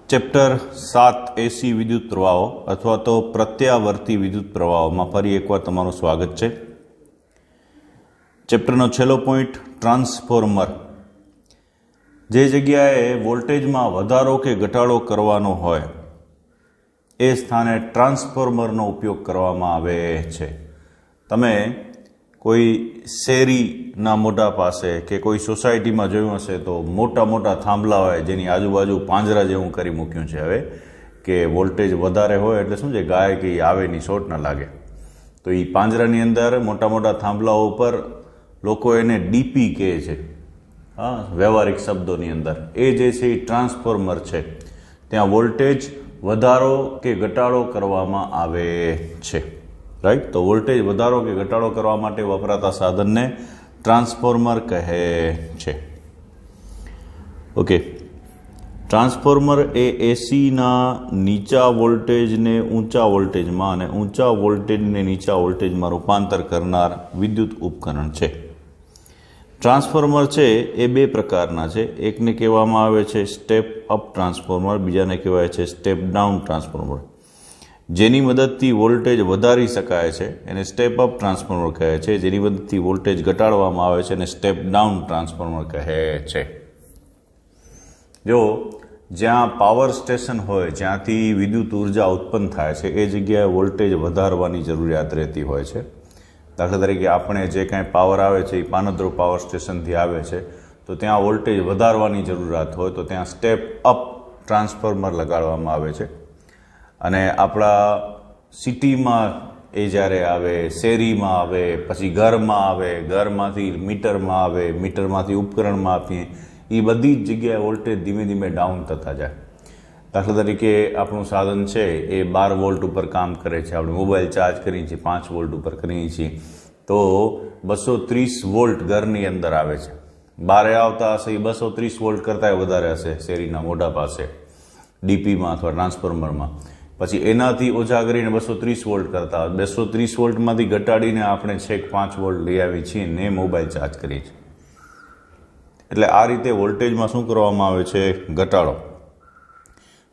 Chapter 7 એસી વિદ્યુત પ્રવાહો અથવા તો પ્રત્યાવર્તી વિદ્યુત પ્રવાહોમાં ફરી એકવાર તમારું સ્વાગત છે. ચેપ્ટરનો છેલ્લો પોઈન્ટ ટ્રાન્સફોર્મર. જે જગ્યાએ વોલ્ટેજમાં વધારો કે ઘટાડો કરવાનો હોય એ સ્થાને ટ્રાન્સફોર્મરનો ઉપયોગ કરવામાં આવે છે. તમે કોઈ શેરીના મોઢા પાસે કે કોઈ સોસાયટીમાં જોયું હશે તો મોટા મોટા થાંભલા હોય જેની આજુબાજુ પાંજરા જેવું કરી મૂક્યું છે. હવે કે વોલ્ટેજ વધારે હોય એટલે શું છે, ગાય કે આવે ની શોટ ના લાગે, તો એ પાંજરાની અંદર મોટા મોટા થાંભલાઓ ઉપર લોકો એને ડીપી કહે છે. હા, વ્યવહારિક શબ્દોની અંદર એ જે છે એ ટ્રાન્સફોર્મર છે. ત્યાં વોલ્ટેજ વધારો કે ઘટાડો કરવામાં આવે છે. રાઈટ, તો વોલ્ટેજ વધારો કે ઘટાડો કરવા માટે વપરાતા સાધનને ટ્રાન્સફોર્મર કહે છે. ઓકે, ટ્રાન્સફોર્મર એ એસીના નીચા વોલ્ટેજને ઊંચા વોલ્ટેજમાં અને ઊંચા વોલ્ટેજને નીચા વોલ્ટેજમાં રૂપાંતર કરનાર વિદ્યુત ઉપકરણ છે. ટ્રાન્સફોર્મર છે એ બે પ્રકારના છે. એકને કહેવામાં આવે છે સ્ટેપ અપ ટ્રાન્સફોર્મર, બીજાને કહેવાય છે સ્ટેપ ડાઉન ટ્રાન્સફોર્મર. જેની મદદથી વોલ્ટેજ વધારી શકાય છે એને સ્ટેપ અપ ટ્રાન્સફોર્મર કહે છે. જેની મદદથી વોલ્ટેજ ઘટાડવામાં આવે છે એને સ્ટેપ ડાઉન ટ્રાન્સફોર્મર કહે છે. જો જ્યાં પાવર સ્ટેશન હોય, જ્યાંથી વિદ્યુત ઉર્જા ઉત્પન્ન થાય છે, એ જગ્યાએ વોલ્ટેજ વધારવાની જરૂરિયાત રહેતી હોય છે. દાખલા તરીકે આપણે જે કાંઈ પાવર આવે છે એ પાનદ્રો પાવર સ્ટેશનથી આવે છે, તો ત્યાં વોલ્ટેજ વધારવાની જરૂરિયાત હોય તો ત્યાં સ્ટેપ અપ ટ્રાન્સફોર્મર લગાડવામાં આવે છે. અને આપણા સિટીમાં એ જ્યારે આવે, શેરીમાં આવે, પછી ઘરમાં આવે, ઘરમાંથી મીટરમાં આવે, મીટરમાંથી ઉપકરણમાં આપીએ, એ બધી જ જગ્યાએ વોલ્ટેજ ધીમે ધીમે ડાઉન થતા જાય. દાખલા તરીકે આપણું સાધન છે એ 12 વોલ્ટ ઉપર કામ કરે છે. આપણે મોબાઈલ ચાર્જ કરીએ છીએ 5 વોલ્ટ ઉપર કરીએ છીએ તો 230 વોલ્ટ ઘરની અંદર આવે છે. બહાર આવતા હશે એ 230 વોલ્ટ કરતાં વધારે હશે શેરીના મોઢા પાસે ડીપીમાં અથવા ટ્રાન્સફોર્મરમાં. પછી એનાથી ઓછા કરીને 230 વોલ્ટ કરતા 230 વોલ્ટમાંથી ઘટાડીને આપણે છેક 5 વોલ્ટ લઈ આવી છીએ ને મોબાઈલ ચાર્જ કરીએ છીએ. એટલે આ રીતે વોલ્ટેજમાં શું કરવામાં આવે છે? ઘટાડો.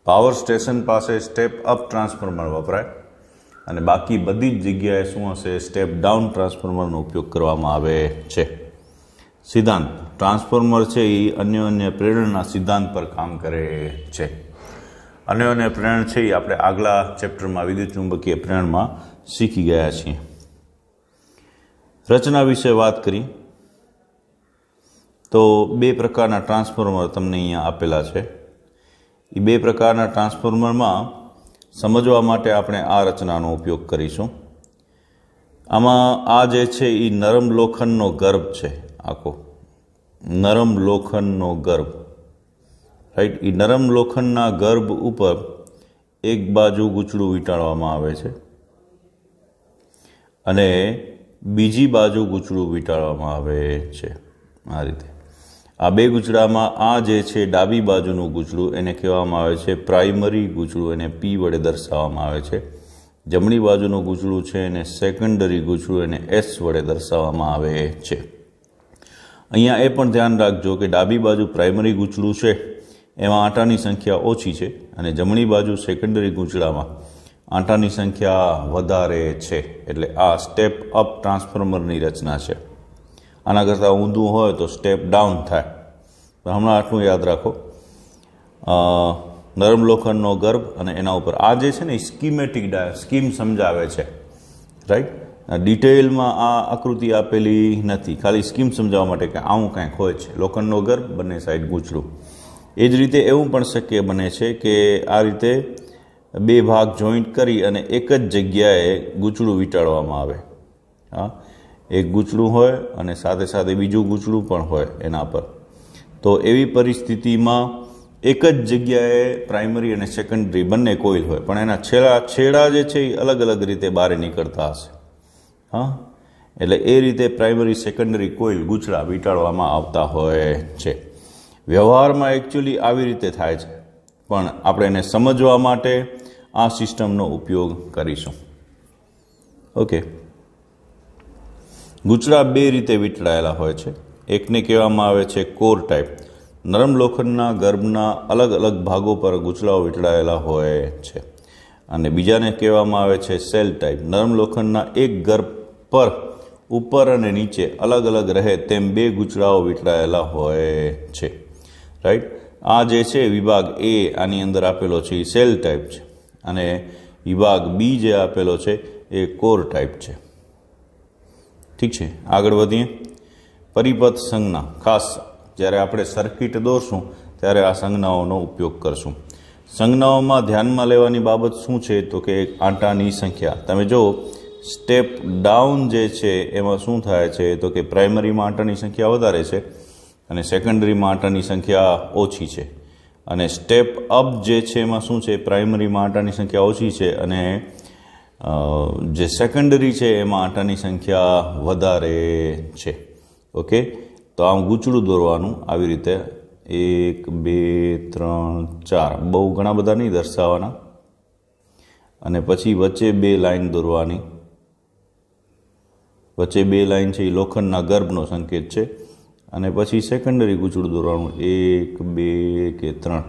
પાવર સ્ટેશન પાસે સ્ટેપ અપ ટ્રાન્સફોર્મર વપરાય અને બાકી બધી જ જગ્યાએ શું હશે? સ્ટેપ ડાઉન ટ્રાન્સફોર્મરનો ઉપયોગ કરવામાં આવે છે. સિદ્ધાંત: ટ્રાન્સફોર્મર છે એ અન્ય પ્રેરણના સિદ્ધાંત પર કામ કરે છે. અન્ય પ્રેરણ છે એ આપણે આગલા ચેપ્ટરમાં વિદ્યુત ચુંબકીય પ્રેરણમાં શીખી ગયા છીએ. રચના વિશે વાત કરી તો બે પ્રકારના ટ્રાન્સફોર્મર તમને અહીંયા આપેલા છે. એ બે પ્રકારના ટ્રાન્સફોર્મરમાં સમજવા માટે આપણે આ રચનાનો ઉપયોગ કરીશું. આમાં આ જે છે એ નરમ લોખંડનો ગર્ભ છે. આખો નરમ લોખંડનો ગર્ભ, રાઈટ. એ નરમ લોખંડના ગર્ભ ઉપર એક બાજુ ગૂંચળું વીંટાળવામાં આવે છે અને બીજી બાજુ ગૂંચળું વીંટાળવામાં આવે છે. આ રીતે આ બે ગૂંચળામાં આ જે છે ડાબી બાજુનું ગૂંચળું એને કહેવામાં આવે છે પ્રાઇમરી ગૂંચળું, એને પી વડે દર્શાવવામાં આવે છે. જમણી બાજુનું ગૂંચળું છે એને સેકન્ડરી ગૂંચળું, એને એસ વડે દર્શાવવામાં આવે છે. અહીંયા એ પણ ધ્યાન રાખજો કે ડાબી બાજુ પ્રાઇમરી ગૂંચળું છે એમાં આંટાની સંખ્યા ઓછી છે અને જમણી બાજુ સેકન્ડરી ગૂંચળામાં આંટાની સંખ્યા વધારે છે. એટલે આ સ્ટેપ અપ ટ્રાન્સફોર્મરની રચના છે. આના કરતાં ઊંધું હોય તો સ્ટેપ ડાઉન થાય. હમણાં આટલું યાદ રાખો. નરમ લોખંડનો ગર્ભ અને એના ઉપર આ જે છે ને સ્કીમ સમજાવે છે. રાઈટ, ડિટેલમાં આ આકૃતિ આપેલી નથી, ખાલી સ્કીમ સમજાવવા માટે કે આવું કાંઈક હોય છે. લોખંડનો ગર્ભ, બંને સાઈડ ગૂંચળું. એ જ રીતે એવું પણ શક્ય બને છે કે આ રીતે બે ભાગ જોઈન્ટ કરી અને એક જ જગ્યાએ ગૂંચળું વીંટાળવામાં આવે. હા, એક ગૂંચળું હોય અને સાથે સાથે બીજું ગૂંચળું પણ હોય એના પર. તો એવી પરિસ્થિતિમાં એક જ જગ્યાએ પ્રાઇમરી અને સેકન્ડરી બંને કોઇલ હોય પણ એના છેડા જે છે એ અલગ અલગ રીતે બહાર નીકળતા હશે. હા, એટલે એ રીતે પ્રાઇમરી સેકન્ડરી કોઇલ ગૂંચળા વીંટાળવામાં આવતા હોય છે. વ્યવહારમાં એકચ્યુઅલી આવી રીતે થાય છે પણ આપણે એને સમજવા માટે આ સિસ્ટમનો ઉપયોગ કરીશું. ઓકે, ગૂંચળા બે રીતે વીંટળાયેલા હોય છે. એકને કહેવામાં આવે છે કોર ટાઈપ. નરમ લોખંડના ગર્ભના અલગ અલગ ભાગો પર ગૂંચળાઓ વીંટળાયેલા હોય છે. અને બીજાને કહેવામાં આવે છે સેલ ટાઈપ. નરમ લોખંડના એક ગર્ભ પર ઉપર અને નીચે અલગ અલગ રહે તેમ બે ગૂંચળાઓ વીંટળાયેલા હોય છે. રાઈટ. આ જે છે વિભાગ એ આની અંદર આપેલો છે એ સેલ ટાઈપ છે, અને વિભાગ બી જે આપેલો છે એ કોર ટાઈપ છે. ઠીક છે, આગળ વધીએ. પરિપથ સંજ્ઞા. ખાસ જ્યારે આપણે સર્કિટ દોરશું ત્યારે આ સંજ્ઞાઓનો ઉપયોગ કરશું. સંજ્ઞાઓમાં ધ્યાનમાં લેવાની બાબત શું છે તો કે આંટાની સંખ્યા. તમે જો સ્ટેપ ડાઉન જે છે એમાં શું થાય છે તો કે પ્રાઇમરીમાં આંટાની સંખ્યા વધારે છે અને સેકન્ડરીમાં આંટાની સંખ્યા ઓછી છે. અને સ્ટેપ અપ જે છે એમાં શું છે, પ્રાઇમરીમાં આંટાની સંખ્યા ઓછી છે અને જે સેકન્ડરી છે એમાં આંટાની સંખ્યા વધારે છે. ઓકે, તો આમ ગૂંચળું દોરવાનું આવી રીતે 1 2 3 4, બહુ ઘણા બધા નહીં દર્શાવવાના. અને પછી વચ્ચે 2 લાઈન દોરવાની. વચ્ચે 2 લાઈન છે એ લોખંડના ગર્ભનો સંકેત છે. અને પછી સેકન્ડરી ગૂંચળું દોરવાનું 1 2 કે 3.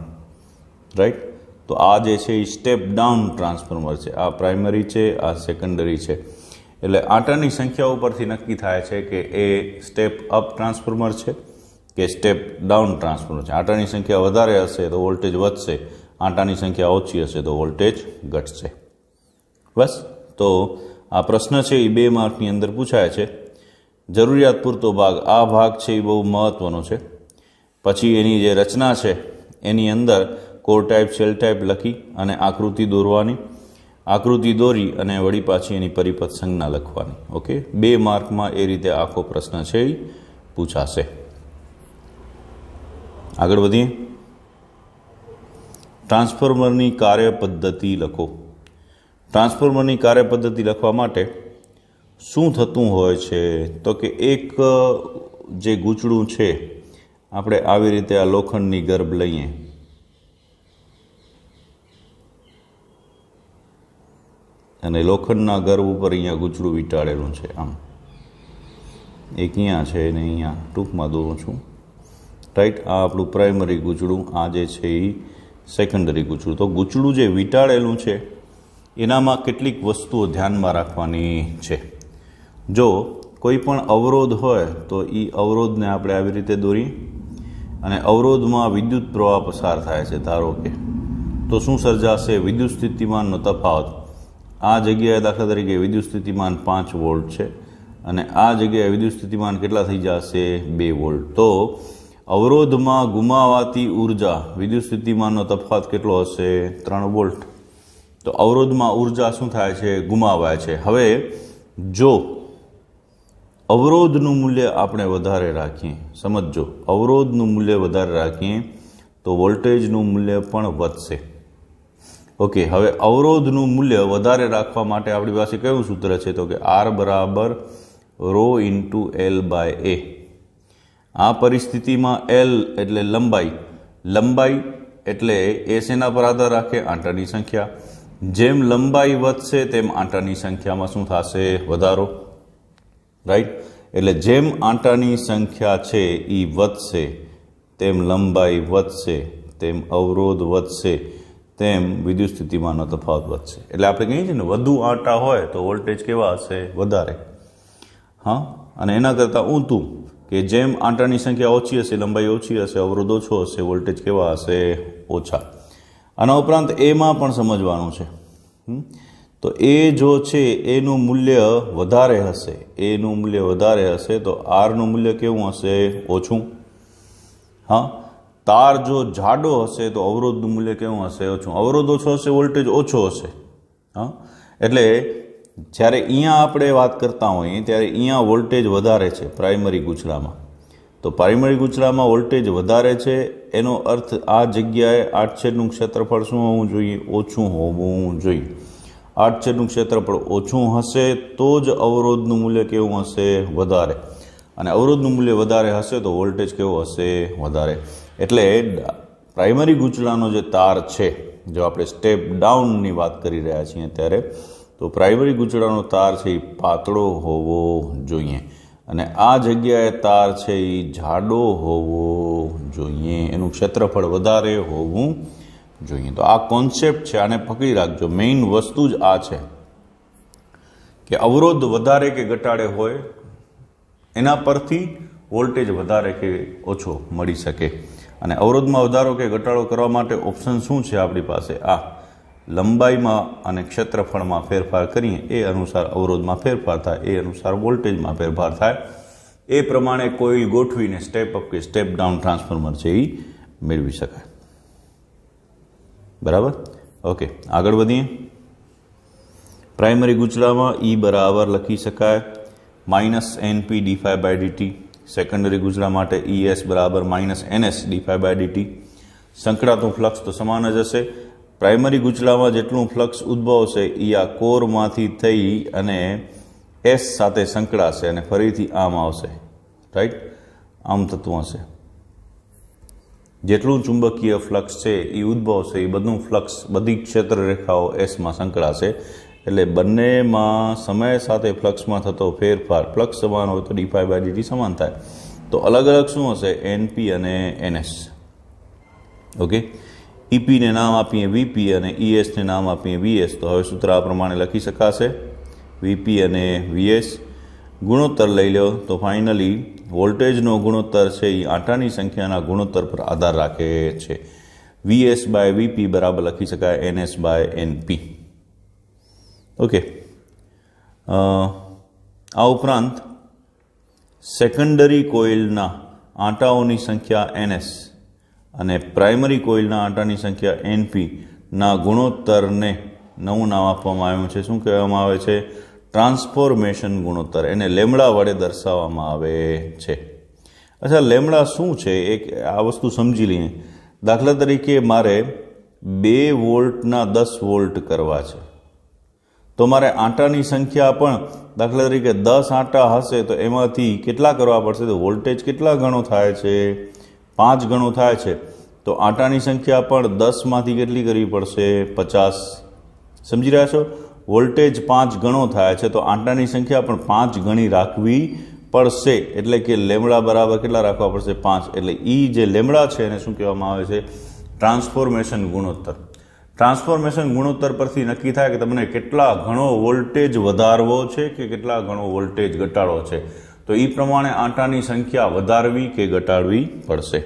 રાઈટ. તો આ જે છે એ સ્ટેપ ડાઉન ટ્રાન્સફોર્મર છે. આ પ્રાઇમરી છે, આ સેકન્ડરી છે. એટલે આંટાની સંખ્યા ઉપરથી નક્કી થાય છે કે એ સ્ટેપ અપ ટ્રાન્સફોર્મર છે કે સ્ટેપ ડાઉન ટ્રાન્સફોર્મર છે. આંટાની સંખ્યા વધારે હશે તો વોલ્ટેજ વધશે, આંટાની સંખ્યા ઓછી હશે તો વોલ્ટેજ ઘટશે. બસ. તો આ પ્રશ્ન છે એ 2 માર્કની અંદર પૂછાય છે. જરૂરિયાત પૂરતો ભાગ, આ ભાગ છે એ બહુ મહત્વનો છે. પછી એની જે રચના છે એની અંદર કોર ટાઈપ, સેલ ટાઈપ લખી અને આકૃતિ દોરવાની. આકૃતિ દોરી અને વળી પાછી એની પરિપથ સંજ્ઞા લખવાની. ઓકે, 2 માર્કમાં એ રીતે આખો પ્રશ્ન છે એ પૂછાશે. આગળ વધીએ. ટ્રાન્સફોર્મરની કાર્યપદ્ધતિ લખો. ટ્રાન્સફોર્મરની કાર્યપદ્ધતિ લખવા માટે શું થતું હોય છે તો કે એક જે ગૂંચળું છે આપણે આવી રીતે આ લોખંડની ગર્ભ લઈએ અને લોખંડના ગર્ભ ઉપર અહીંયા ગૂંચળું વીંટાળેલું છે. આમ એક અહીંયા છે ને અહીંયા ટૂંકમાં દોરું છું. રાઈટ. આ આપણું પ્રાઇમરી ગૂંચળું, આ જે છે એ સેકન્ડરી ગૂંચળું. તો ગૂંચળું જે વીંટાળેલું છે એનામાં કેટલીક વસ્તુઓ ધ્યાનમાં રાખવાની છે. જો કોઈ પણ અવરોધ હોય તો એ અવરોધને આપણે આવી રીતે દોરી અને અવરોધમાં વિદ્યુત પ્રવાહ પસાર થાય છે ધારો કે, તો શું સર્જાશે? વિદ્યુત સ્થિતિમાનનો તફાવત. આ જગ્યાએ દાખલા તરીકે વિદ્યુત સ્થિતિમાન 5 વોલ્ટ છે અને આ જગ્યાએ વિદ્યુત સ્થિતિમાન કેટલા થઈ જશે? 2 વોલ્ટ. તો અવરોધમાં ગુમાવાતી ઉર્જા, વિદ્યુત સ્થિતિમાનનો તફાવત કેટલો હશે? 3 વોલ્ટ. તો અવરોધમાં ઉર્જા શું થાય છે? ગુમાવાય છે. હવે જો અવરોધનું મૂલ્ય આપણે વધારે રાખીએ, સમજો, અવરોધનું મૂલ્ય વધારે રાખીએ તો વોલ્ટેજનું મૂલ્ય પણ વધશે. ઓકે, હવે અવરોધનું મૂલ્ય વધારે રાખવા માટે આપણી પાસે કયું સૂત્ર છે તો કે R બરાબર ρ × L/A. આ પરિસ્થિતિમાં L એટલે લંબાઈ, લંબાઈ એટલે એ શેના પર આધાર રાખે? આંટાની સંખ્યા. જેમ લંબાઈ વધશે તેમ આંટાની સંખ્યામાં શું થશે? વધારો. રાઈટ. એટલે જેમ આંટાની સંખ્યા છે એ વધશે તેમ લંબાઈ વધશે, તેમ અવરોધ વધશે, તેમ વિદ્યુત સ્થિતિમાનનો તફાવત વધશે. એટલે આપણે કહીએ છીએ ને વધુ આંટા હોય તો વોલ્ટેજ કેવા હશે? વધારે. હા, અને એના કરતાં ઊંધું કે જેમ આંટાની સંખ્યા ઓછી હશે, લંબાઈ ઓછી હશે, અવરોધ ઓછો હશે, વોલ્ટેજ કેવા હશે? ઓછા. આના ઉપરાંત એમાં પણ સમજવાનું છે. તો એ જો છે એનું મૂલ્ય વધારે હશે, એનું મૂલ્ય વધારે હશે તો આરનું મૂલ્ય કેવું હશે? ઓછું. હા, તાર જો જાડો હશે તો અવરોધનું મૂલ્ય કેવું હશે? ઓછું. અવરોધ ઓછો હશે, વોલ્ટેજ ઓછો હશે. હા, એટલે જ્યારે અહીંયા આપણે વાત કરતા હોઈએ ત્યારે અહીંયા વોલ્ટેજ વધારે છે પ્રાઇમરી ગૂંચળામાં. તો પ્રાઇમરી ગૂંચળામાં વોલ્ટેજ વધારે છે એનો અર્થ આ જગ્યાએ આડછેદનું ક્ષેત્રફળ શું હોવું જોઈએ? ઓછું હોવું જોઈએ. આડછેદનું ક્ષેત્રફળ ઓછું હશે તો જ અવરોધનું મૂલ્ય કેવું હશે? વધારે. અને અવરોધનું મૂલ્ય વધારે હશે તો વોલ્ટેજ કેવો હશે? વધારે. એટલે પ્રાઇમરી ગૂંચળાનો જે તાર છે, જો આપણે સ્ટેપ ડાઉનની વાત કરી રહ્યા છીએ ત્યારે, તો પ્રાઇમરી ગૂંચળાનો તાર છે એ પાતળો હોવો જોઈએ. અને આ જગ્યાએ તાર છે એ જાડો હોવો જોઈએ, એનું ક્ષેત્રફળ વધારે હોવું જોઈએ. તો આ કોન્સેપ્ટ છે, આને પકડી રાખજો. મેઇન વસ્તુ જ આ છે કે અવરોધ વધારે કે ઘટાડે હોય એના પરથી વોલ્ટેજ વધારે કે ઓછો મળી શકે. અને અવરોધમાં વધારો કે ઘટાડો કરવા માટે ઓપ્શન શું છે આપણી પાસે? આ લંબાઈમાં અને ક્ષેત્રફળમાં ફેરફાર કરીએ એ અનુસાર અવરોધમાં ફેરફાર થાય, એ અનુસાર વોલ્ટેજમાં ફેરફાર થાય. એ પ્રમાણે કોઇલ ગોઠવીને સ્ટેપ અપ કે સ્ટેપ ડાઉન ટ્રાન્સફોર્મર છે એ મેળવી શકાય. બરાબર? ઓકે, આગળ વધીએ. પ્રાઇમરી ગુચલામાં E બરાબર લખી શકાય -NP d∅dt. સેકન્ડરી ગુચલા માટે ES બરાબર -NS d∅dt. સંકળાતું ફ્લક્સ તો સમાન જ હશે. પ્રાઇમરી ગુચલામાં જેટલું ફ્લક્સ ઉદ્ભવશે એ આ કોરમાંથી થઈ અને S સાથે સંકળાશે અને ફરીથી આમ આવશે. રાઈટ? આમ થતું હશે. જેટલું ચુંબકીય ફ્લક્સ છે એ ઉદ્ભવશે એ બધું ફ્લક્સ, બધી ક્ષેત્ર રેખાઓ એસમાં સંકળાશે. એટલે બંનેમાં સમય સાથે ફ્લક્સમાં થતો ફેરફાર, ફ્લક્સ સમાન હોય તો d∅dt સમાન થાય. તો અલગ અલગ શું હશે? NP અને NS. ઓકે, EP ને નામ આપીએ VP અને ES ને નામ આપીએ VS. તો હવે સૂત્ર આ પ્રમાણે લખી શકાશે, VP અને VS. ગુણોત્તર લઈ લો તો ફાઇનલી વોલ્ટેજનો ગુણોત્તર છે એ આંટાની સંખ્યાના ગુણોત્તર પર આધાર રાખે છે. VS/VP બરાબર લખી શકાય NS/NP. ઓકે, આ ઉપરાંત સેકન્ડરી કોઇલના આંટાઓની સંખ્યા NS અને પ્રાઇમરી કોઇલના આંટાની સંખ્યા NP ના ગુણોત્તરને નવું નામ આપવામાં આવ્યું છે. શું કહેવામાં આવે છે? ટ્રાન્સફોર્મેશન ગુણોત્તર. એને લેમડા વડે દર્શાવવામાં આવે છે. અચ્છા, લેમડા શું છે? એક આ વસ્તુ સમજી લઈએ. દાખલા તરીકે મારે 2 વોલ્ટના 10 વોલ્ટ કરવા છે, તો મારે આંટાની સંખ્યા પણ દાખલા તરીકે 10 આંટા હશે તો એમાંથી કેટલા કરવા પડશે? તો વોલ્ટેજ કેટલા ગણો થાય છે? 5 ગણો થાય છે. તો આંટાની સંખ્યા પણ 10માંથી કેટલી કરવી પડશે? 50. સમજી રહ્યા છો? વોલ્ટેજ 5 ગણો થાય છે તો આંટાની સંખ્યા પણ 5 ગણી રાખવી પડશે. એટલે કે લેમડા બરાબર કેટલા રાખવા પડશે? 5. એટલે એ જે લેમડા છે એને શું કહેવામાં આવે છે? ટ્રાન્સફોર્મેશન ગુણોત્તર. ટ્રાન્સફોર્મેશન ગુણોત્તર પરથી નક્કી થાય કે તમને કેટલા ઘણો વોલ્ટેજ વધારવો છે કે કેટલા ઘણો વોલ્ટેજ ઘટાડવો છે. તો એ પ્રમાણે આંટાની સંખ્યા વધારવી કે ઘટાડવી પડશે.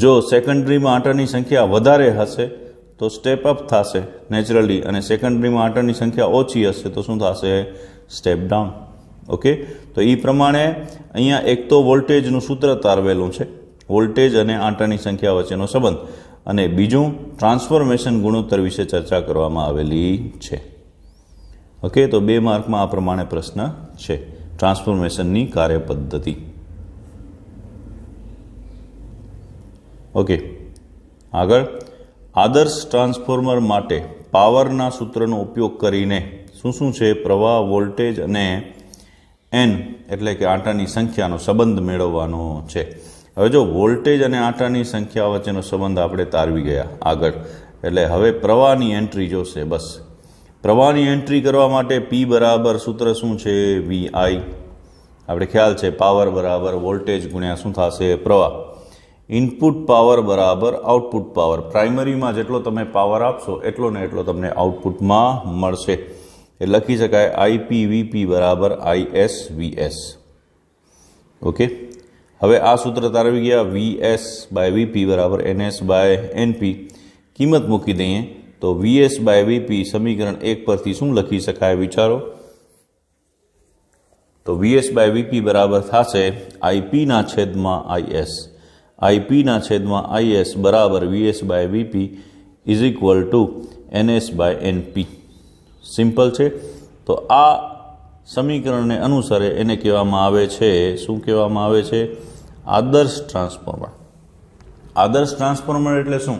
જો સેકન્ડરીમાં આંટાની સંખ્યા વધારે હશે તો સ્ટેપ અપ થશે નેચરલી, અને સેકન્ડરીમાં આંટાની સંખ્યા ઓછી હશે તો શું થશે? Step down. ઓકે, તો એ પ્રમાણે અહીંયા એક તો વોલ્ટેજનું સૂત્ર તારવેલું છે, વોલ્ટેજ અને આંટાની સંખ્યા વચ્ચેનો સંબંધ, અને બીજું ટ્રાન્સફોર્મેશન ગુણોત્તર વિશે ચર્ચા કરવામાં આવેલી છે. ઓકે, તો 2 માર્કમાં આ પ્રમાણે પ્રશ્ન છે, ટ્રાન્સફોર્મેશનની કાર્યપદ્ધતિ. ઓકે, આગળ આદર્શ ટ્રાન્સફોર્મર માટે પાવરના સૂત્રનો ઉપયોગ કરીને શું છે? પ્રવાહ, વોલ્ટેજ અને N એટલે કે આંટાની સંખ્યાનો સંબંધ મેળવવાનો છે. હવે જો વોલ્ટેજ અને આંટાની સંખ્યા વચ્ચેનો સંબંધ આપણે તારવી ગયા આગળ, એટલે હવે પ્રવાહની એન્ટ્રી જોશે. બસ પ્રવાહની એન્ટ્રી કરવા માટે P બરાબર સૂત્ર શું છે? VI. આપણે ખ્યાલ છે પાવર બરાબર વોલ્ટેજ ગુણ્યા શું થશે? પ્રવાહ. ઇનપુટ પાવર બરાબર આઉટપુટ પાવર. પ્રાઇમરીમાં જેટલો તમે પાવર આપશો એટલો ને એટલો તમને આઉટપુટમાં મળશે. એ લખી શકાય IPVP બરાબર ISVS. ઓકે, હવે આ સૂત્ર તારવી ગયા. VS/VP બરાબર NS/NP. કિંમત મૂકી દઈએ તો VS/VP સમીકરણ 1 પરથી શું લખી શકાય? વિચારો. તો VS/VP બરાબર થશે IP/IS. IP/IS બરાબર VS/VP is equal to NS/NP. Simple છે. તો આ સમીકરણને અનુસરે એને કહેવામાં આવે છે, શું કહેવામાં આવે છે? આદર્શ ટ્રાન્સફોર્મર. આદર્શ ટ્રાન્સફોર્મર એટલે શું?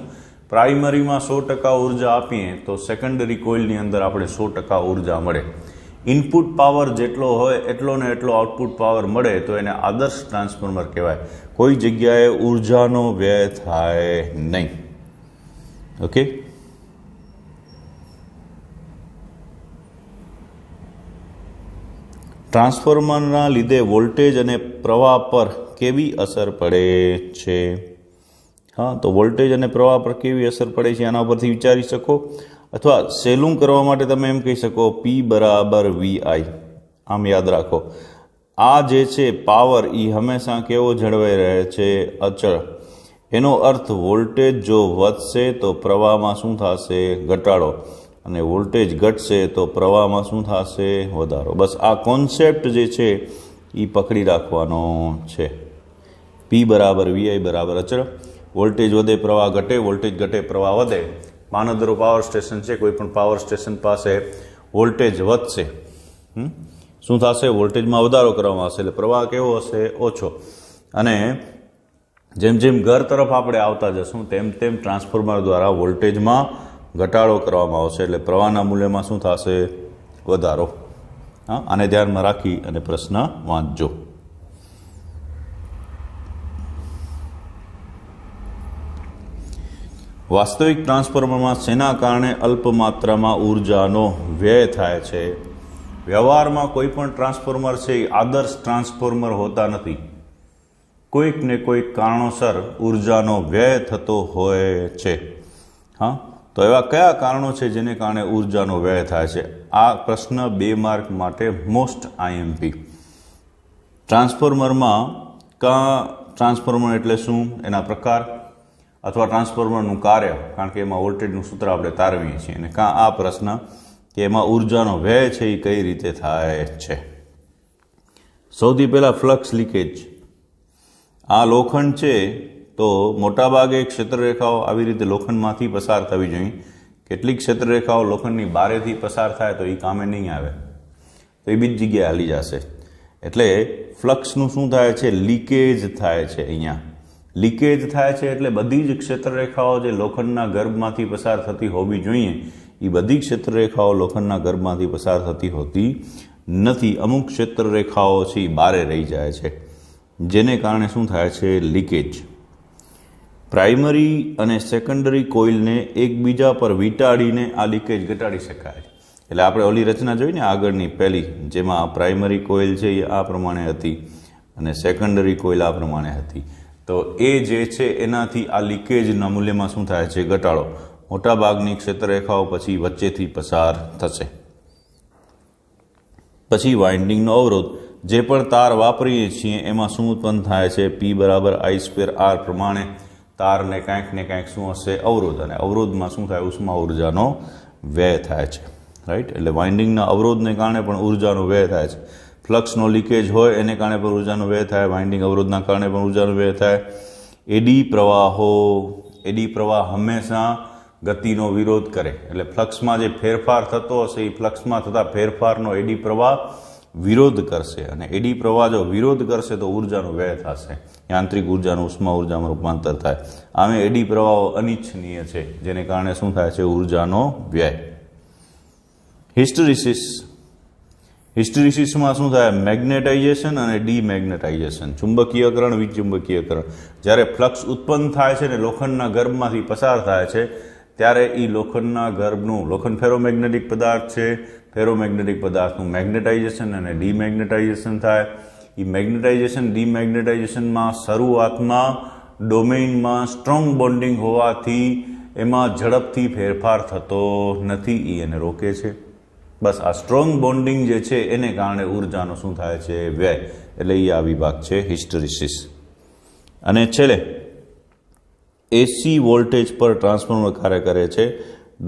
પ્રાઇમરીમાં 100% ઉર્જા આપીએ તો સેકન્ડરી કોઇલની અંદર આપણે 100% ઉર્જા મળે. ઇનપુટ પાવર જેટલો હોય એટલો ને એટલો આઉટપુટ પાવર મળે તો એને આદર્શ ટ્રાન્સફોર્મર કહેવાય. કોઈ જગ્યાએ ઉર્જાનો વ્યય થાય નહીં. ઓકે, ટ્રાન્સફોર્મરના લીધે વોલ્ટેજ અને પ્રવાહ પર કેવી અસર પડે છે? હા, તો વોલ્ટેજ અને પ્રવાહ પર કેવી અસર પડે છે આના પરથી વિચારી શકો, અથવા સહેલું કરવા માટે તમે એમ કહી શકો P બરાબર VI. આમ યાદ રાખો, આ જે છે પાવર એ હંમેશા કેવો જળવાઈ રહે છે? અચળ. એનો અર્થ વોલ્ટેજ જો વધશે તો પ્રવાહમાં શું થશે? ઘટાડો. અને વોલ્ટેજ ઘટશે તો પ્રવાહમાં શું થશે? વધારો. બસ આ કોન્સેપ્ટ જે છે એ પકડી રાખવાનો છે. P બરાબર VI બરાબર અચળ. વોલ્ટેજ વધે પ્રવાહ ઘટે, વોલ્ટેજ ઘટે પ્રવાહ વધે. માનદરો પાવર સ્ટેશન છે, કોઈ પણ પાવર સ્ટેશન પાસે વોલ્ટેજ વધશે, શું થશે? વોલ્ટેજમાં વધારો કરવામાં આવશે, એટલે પ્રવાહ કેવો હશે? ઓછો. અને જેમ જેમ ઘર તરફ આપણે આવતા જશું તેમ તેમ ટ્રાન્સફોર્મર દ્વારા વોલ્ટેજમાં ઘટાડો કરવામાં આવશે, એટલે પ્રવાહના મૂલ્યમાં શું થશે? વધારો. હા, આને ધ્યાનમાં રાખી અને પ્રશ્ન વાંચજો. વાસ્તવિક ટ્રાન્સફોર્મરમાં શેના કારણે અલ્પ માત્રામાં ઉર્જાનો વ્યય થાય છે? વ્યવહારમાં કોઈ પણ ટ્રાન્સફોર્મર છે એ આદર્શ ટ્રાન્સફોર્મર હોતા નથી. કોઈક ને કોઈક કારણોસર ઉર્જાનો વ્યય થતો હોય છે. હા, તો એવા કયા કારણો છે જેને કારણે ઉર્જાનો વ્યય થાય છે? આ પ્રશ્ન 2 માર્ક માટે મોસ્ટ IMP. ટ્રાન્સફોર્મરમાં ટ્રાન્સફોર્મર એટલે શું? એના પ્રકાર, અથવા ટ્રાન્સફોર્મરનું કાર્ય, કારણ કે એમાં વોલ્ટેજનું સૂત્ર આપણે તારવીએ છીએ, અને આ પ્રશ્ન કે એમાં ઉર્જાનો વ્યય છે એ કઈ રીતે થાય છે? સૌથી પહેલા ફ્લક્સ લીકેજ. આ લોખંડ છે તો મોટાભાગે ક્ષેત્રરેખાઓ આવી રીતે લોખંડમાંથી પસાર થવી જોઈએ. કેટલીક ક્ષેત્રરેખાઓ લોખંડની બારેથી પસાર થાય તો એ કામે નહીં આવે, તો એ બીજી જગ્યાએ હાલી જશે. એટલે ફ્લક્સનું શું થાય છે? લીકેજ થાય છે. અહીંયા લીકેજ થાય છે એટલે બધી જ ક્ષેત્રરેખાઓ જે લોખંડના ગર્ભમાંથી પસાર થતી હોવી જોઈએ એ બધી ક્ષેત્રરેખાઓ લોખંડના ગર્ભમાંથી પસાર થતી હોતી નથી. અમુક ક્ષેત્રરેખાઓ છે એ બારે રહી જાય છે, જેને કારણે શું થાય છે? લીકેજ. પ્રાઇમરી અને સેકન્ડરી કોઇલને એકબીજા પર વીંટાળીને આ લીકેજ ઘટાડી શકાય. એટલે આપણે ઓલી રચના જોઈને આગળની પહેલી, જેમાં પ્રાઇમરી કોઇલ છે એ આ પ્રમાણે હતી અને સેકન્ડરી કોઇલ આ પ્રમાણે હતી. તો એ જે છે એનાથી આ લીકેજના મૂલ્યમાં શું થાય છે? ઘટાડો. મોટાભાગની ક્ષેત્રરેખાઓ પછી વચ્ચેથી પસાર થશે. પછી વાઇન્ડિંગનો અવરોધ. જે પણ તાર વાપરીએ છીએ એમાં શું ઉત્પન્ન થાય છે? P બરાબર I²R પ્રમાણે તારને કાંઈક ને કાંઈક શું હશે? અવરોધ. અને અવરોધમાં શું થાય? ઉષ્મા ઉર્જાનો વ્યય થાય છે. રાઈટ. એટલે વાઇન્ડિંગના અવરોધને કારણે પણ ઉર્જાનો વ્યય થાય છે. ફ્લક્સનો લીકેજ હોય એને કારણે પણ ઉર્જાનો વ્યય થાય, વાઇન્ડિંગ અવરોધના કારણે પણ ઉર્જાનો વ્યય થાય. એડી પ્રવાહો. એડી પ્રવાહ હંમેશા ગતિનો વિરોધ કરે, એટલે ફ્લક્સમાં જે ફેરફાર થતો હશે એ ફ્લક્સમાં થતા ફેરફારનો એડી પ્રવાહ વિરોધ કરશે, અને એડી પ્રવાહ જો વિરોધ કરશે તો ઉર્જાનો વ્યય થશે. યાંત્રિક ઉર્જાનું ઉષ્મા ઉર્જામાં રૂપાંતર થાય. આમે એડી પ્રવાહો અનિચ્છનીય છે, જેને કારણે શું થાય છે? ઉર્જાનો વ્યય. હિસ્ટેરિસિસ. હિસ્ટેરિસિસમાં શું થાય? મેગ્નેટાઇઝેશન અને ડીમેગ્નેટાઇઝેશન. ચુંબકીયકરણ, વિચુંબકીયકરણ. જ્યારે ફ્લક્સ ઉત્પન્ન થાય છે ને લોખંડના ગર્ભમાંથી પસાર થાય છે ત્યારે એ લોખંડના ગર્ભનું, લોખંડ ફેરોમેગ્નેટિક પદાર્થ છે, ફેરોમેગ્નેટિક પદાર્થનું મેગ્નેટાઇઝેશન અને ડીમેગ્નેટાઇઝેશન થાય. એ મેગ્નેટાઇઝેશન ડીમેગ્નેટાઇઝેશનમાં શરૂઆતમાં ડોમેઇનમાં સ્ટ્રોંગ બોન્ડિંગ હોવાથી એમાં ઝડપથી ફેરફાર થતો નથી, એ એને રોકે છે. બસ આ સ્ટ્રોંગ બોન્ડિંગ જે છે એને કારણે ઉર્જાનો શું થાય છે? વ્યય. એટલે એ આ વિભાગ છે હિસ્ટેરિસિસ. અને છેલ્લે એસી વોલ્ટેજ પર ટ્રાન્સફોર્મર કાર્ય કરે છે.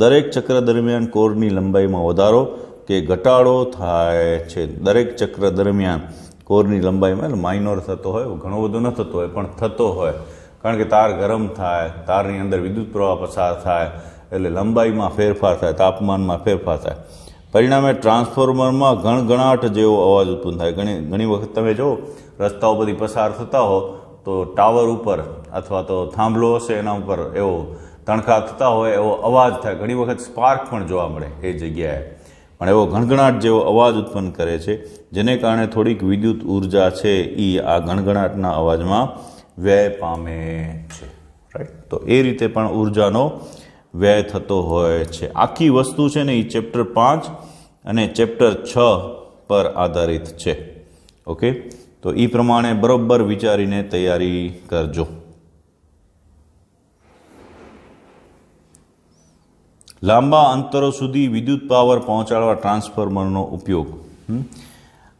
દરેક ચક્ર દરમિયાન કોરની લંબાઈમાં વધારો કે ઘટાડો થાય છે. દરેક ચક્ર દરમિયાન કોરની લંબાઈમાં માઇનોર થતો હોય, ઘણો બધો ન થતો હોય પણ થતો હોય, કારણ કે તાર ગરમ થાય, તારની અંદર વિદ્યુત પ્રવાહ પસાર થાય એટલે લંબાઈમાં ફેરફાર થાય, તાપમાનમાં ફેરફાર થાય. પરિણામે ટ્રાન્સફોર્મરમાં ગણગણાટ જેવો અવાજ ઉત્પન્ન થાય. ઘણી વખત તમે જો રસ્તાઓ પરથી પસાર થતા હો તો ટાવર ઉપર અથવા તો થાંભલો હશે એના ઉપર એવો તણખા થતા હોય એવો અવાજ થાય. ઘણી વખત સ્પાર્ક પણ જોવા મળે એ જગ્યાએ, પણ એવો ગણગણાટ જેવો અવાજ ઉત્પન્ન કરે છે, જેને કારણે થોડીક વિદ્યુત ઉર્જા છે એ આ ગણગણાટના અવાજમાં વ્યય પામે છે. રાઈટ. તો એ રીતે પણ ઉર્જાનો વ્યય થતો હોય છે. આખી વસ્તુ છે ને એ ચેપ્ટર 5 અને ચેપ્ટર 6 પર આધારિત છે. ઓકે, તો એ પ્રમાણે બરોબર વિચારીને તૈયારી કરજો. લાંબા અંતરો સુધી વિદ્યુત પાવર પહોંચાડવા ટ્રાન્સફોર્મરનો ઉપયોગ.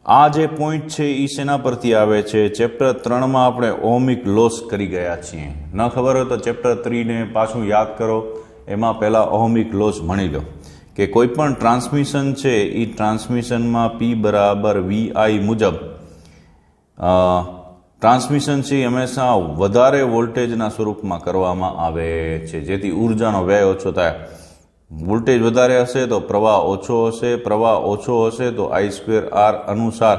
આ જે પોઈન્ટ છે એ શેના પરથી આવે છે? ચેપ્ટર 3માં આપણે ઓહમિક લોસ કરી ગયા છીએ. ન ખબર હોય તો ચેપ્ટર 3ને પાછું યાદ કરો. એમાં પહેલાં ઓહમિક લોસ ભણી લો કે કોઈ પણ ટ્રાન્સમિશન છે એ ટ્રાન્સમિશનમાં P બરાબર VI મુજબ ટ્રાન્સમિશન છે એ હંમેશા વધારે વોલ્ટેજના સ્વરૂપમાં કરવામાં આવે છે, જેથી ઉર્જાનો વ્યય ઓછો થાય. વોલ્ટેજ વધારે હશે તો પ્રવાહ ઓછો હશે, પ્રવાહ ઓછો હશે તો I²R અનુસાર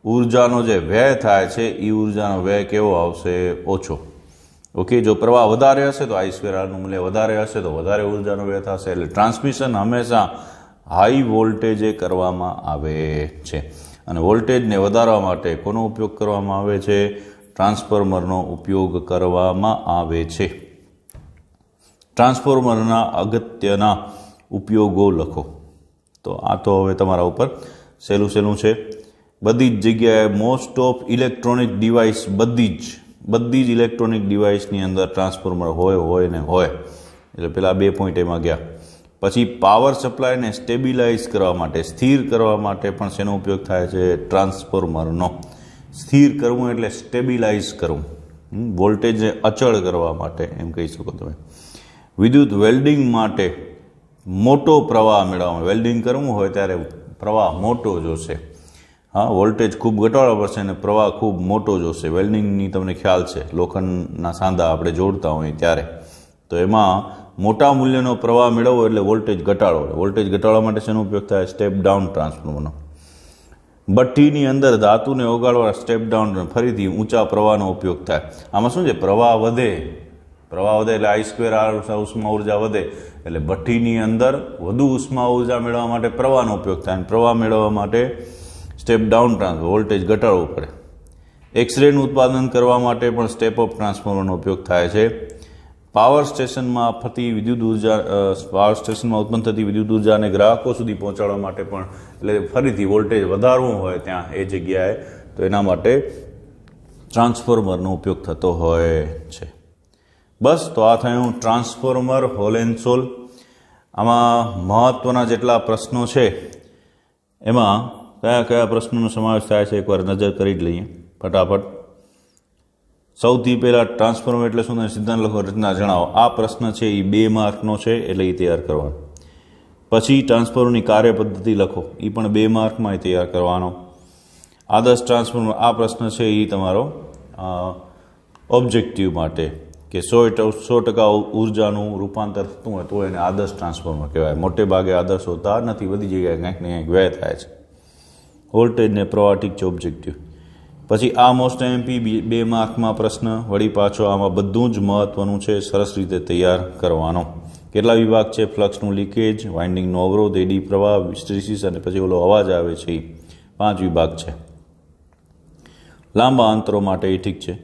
ઉર્જાનો જે વ્યય થાય છે એ ઉર્જાનો વ્યય કેવો આવશે? ઓછો. ઓકે, જો પ્રવાહ વધારે હશે તો I²Rનું મૂલ્ય વધારે હશે તો વધારે ઉર્જાનો વ્યય થશે. એટલે ટ્રાન્સમિશન હંમેશા હાઈ વોલ્ટેજે કરવામાં આવે છે. અને વોલ્ટેજને વધારવા માટે કોનો ઉપયોગ કરવામાં આવે છે? ટ્રાન્સફોર્મરનો ઉપયોગ કરવામાં આવે છે. ટ્રાન્સફોર્મરના અગત્યના ઉપયોગો લખો. તો આ તો હવે તમારા ઉપર સહેલું છે. બધી જ જગ્યાએ મોસ્ટ ઓફ ઇલેક્ટ્રોનિક ડિવાઇસ બધી જ ઇલેક્ટ્રોનિક ડિવાઇસની અંદર ટ્રાન્સફોર્મર હોય ને હોય. એટલે પેલા 2 પોઈન્ટ એમાં ગયા. પછી પાવર સપ્લાયને સ્ટેબિલાઇઝ કરવા માટે, સ્થિર કરવા માટે પણ શેનો ઉપયોગ થાય છે? ટ્રાન્સફોર્મરનો. સ્થિર કરવું એટલે સ્ટેબિલાઇઝ કરવું, વોલ્ટેજને અચળ કરવા માટે એમ કહી શકો તમે. વિદ્યુત વેલ્ડિંગ માટે મોટો પ્રવાહ મેળવવા, વેલ્ડિંગ કરવું હોય ત્યારે પ્રવાહ મોટો જોશે. હા, વોલ્ટેજ ખૂબ ઘટાડવા પડશે અને પ્રવાહ ખૂબ મોટો જોશે. વેલ્ડિંગની તમને ખ્યાલ છે, લોખંડના સાંધા આપણે જોડતા હોઈએ ત્યારે. તો એમાં મોટા મૂલ્યનો પ્રવાહ મેળવવો એટલે વોલ્ટેજ ઘટાડવો. વોલ્ટેજ ઘટાડવા માટે શેનો ઉપયોગ થાય? Step down ટ્રાન્સફોર્મરનો. ભઠ્ઠીની અંદર ધાતુને ઓગાળવા સ્ટેપ ડાઉન, ફરીથી ઊંચા પ્રવાહનો ઉપયોગ થાય. આમાં શું છે? પ્રવાહ વધે એટલે I²R ઉષ્મા ઉર્જા વધે એટલે ભઠ્ઠીની અંદર વધુ ઉષ્મા ઉર્જા મેળવવા માટે પ્રવાહનો ઉપયોગ થાય. પ્રવાહ મેળવવા માટે સ્ટેપ ડાઉન ટ્રાન્સફોર્મર, વોલ્ટેજ ઘટાડવો પડે. એક્સરેનું ઉત્પાદન કરવા માટે પણ સ્ટેપ અપ ટ્રાન્સફોર્મરનો ઉપયોગ થાય છે. પાવર સ્ટેશનમાં ઉત્પન્ન થતી વિદ્યુત ઉર્જાને ગ્રાહકો સુધી પહોંચાડવા માટે પણ, એટલે ફરીથી વોલ્ટેજ વધારવું હોય ત્યાં એ જગ્યાએ, તો એના માટે ટ્રાન્સફોર્મરનો ઉપયોગ થતો હોય છે. બસ, તો આ થયું ટ્રાન્સફોર્મર હોલ એન્ડ સોલ. આમાં મહત્ત્વના જેટલા પ્રશ્નો છે એમાં કયા પ્રશ્નોનો સમાવેશ થાય છે એકવાર નજર કરી જ લઈએ ફટાફટ. સૌથી પહેલાં ટ્રાન્સફોર્મર એટલે શું? સિદ્ધાંત લખો, રચના જણાવો. આ પ્રશ્ન છે એ 2 માર્કનો છે એટલે એ તૈયાર કરવાનો. પછી ટ્રાન્સફોર્મરની કાર્યપદ્ધતિ લખો, એ પણ 2 માર્કમાં તૈયાર કરવાનો. આદર્શ ટ્રાન્સફોર્મર, આ પ્રશ્ન છે એ તમારો ઓબ્જેક્ટિવ માટે કે 100% ઉર્જાનું રૂપાંતર થતું હોય તો એને આદર્શ ટ્રાન્સફોર્મર કહેવાય. મોટે ભાગે આદર્શ હોતા નથી, બધી જગ્યાએ કંઈક ને કંઈક વ્યય થાય છે. વોલ્ટેજને પ્રવાહ, ઠીક છે, ઓબ્જેક્ટિવ. પછી આ મોસ્ટ એમપી 2 માર્કમાં પ્રશ્ન, વળી પાછો આમાં બધું જ મહત્વનું છે, સરસ રીતે તૈયાર કરવાનો. કેટલા વિભાગ છે? ફ્લક્સનું લીકેજ, વાઇન્ડિંગનો અવરોધ, એડી પ્રવાહ, હિસ્ટેરિસિસ અને પછી ઓલો અવાજ આવે છે, એ 5 વિભાગ છે. લાંબા અંતરો માટે એ ઠીક છે.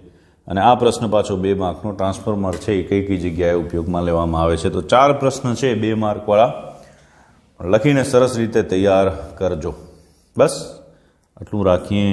અને આ પ્રશ્ન પાછો 2 માર્કનો, ટ્રાન્સફોર્મર છે એ કઈ જગ્યાએ ઉપયોગમાં લેવામાં આવે છે. તો 4 પ્રશ્ન છે 2 માર્કવાળા, લખીને સરસ રીતે તૈયાર કરજો. બસ આટલું રાખીએ.